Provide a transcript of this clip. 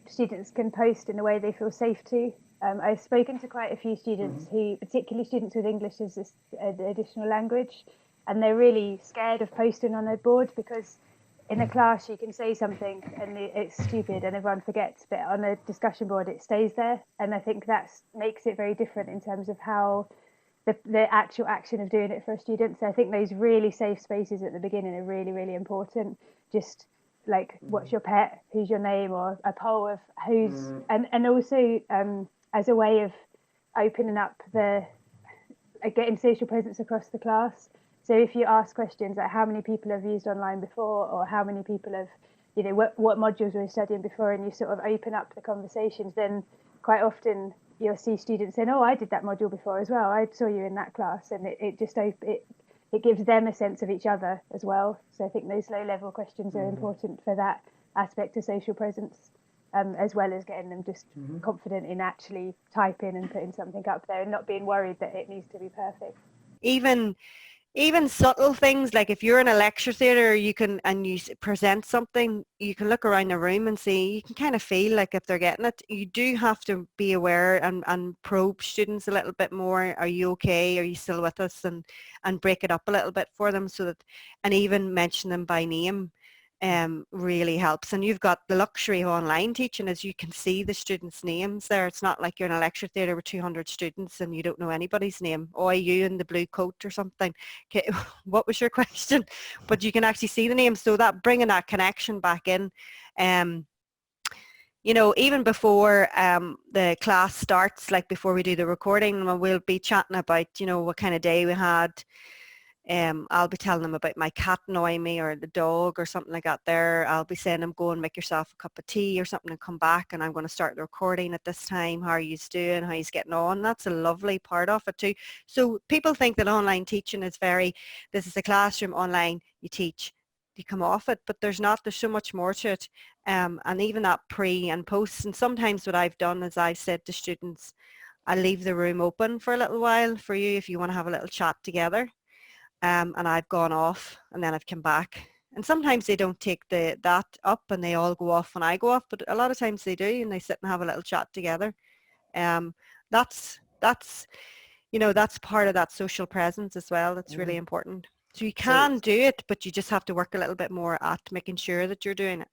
students can post in a way they feel safe to. I've spoken to quite a few students who, particularly students with English as an additional language, and they're really scared of posting on their board because in a class you can say something and it's stupid and everyone forgets, but on a discussion board it stays there. And I think that makes it very different in terms of how the actual action of doing it for a student. So I think those really safe spaces at the beginning are really, really important. Just like, what's your pet, who's your name, or a poll of who's, and also as a way of opening up getting social presence across the class. So if you ask questions like how many people have used online before, or how many people have, what modules were you studying before, and you sort of open up the conversations, then quite often you'll see students saying, oh, I did that module before as well, I saw you in that class, and it gives them a sense of each other as well. So I think those low level questions are important for that aspect of social presence, as well as getting them just confident in actually typing and putting something up there and not being worried that it needs to be perfect. Even subtle things, like if you're in a lecture theatre, you can, and you present something, you can look around the room and see, you can kind of feel like if they're getting it. You do have to be aware and probe students a little bit more. Are you okay? Are you still with us? And break it up a little bit for them, so that, and even mention them by name really helps. And you've got the luxury of online teaching, as you can see the students' names there. It's not like you're in a lecture theatre with 200 students and you don't know anybody's name. Oh, are you in the blue coat or something? Okay, what was your question? But you can actually see the names, so that bringing that connection back in. Even before the class starts, like before we do the recording, we'll be chatting about, what kind of day we had. I'll be telling them about my cat annoying me, or the dog, or something like that there. I'll be saying, go and make yourself a cup of tea or something and come back, and I'm going to start the recording at this time. How are you doing? How are you getting on? That's a lovely part of it too. So people think that online teaching is this is a classroom, online, you teach, you come off it, but there's so much more to it. And even that pre and post, and sometimes what I've done is I've said to students, I'll leave the room open for a little while for you if you want to have a little chat together. And I've gone off and then I've come back. And sometimes they don't take that up and they all go off when I go off, but a lot of times they do, and they sit and have a little chat together. That's part of that social presence as well. That's really important. So you can do it, but you just have to work a little bit more at making sure that you're doing it.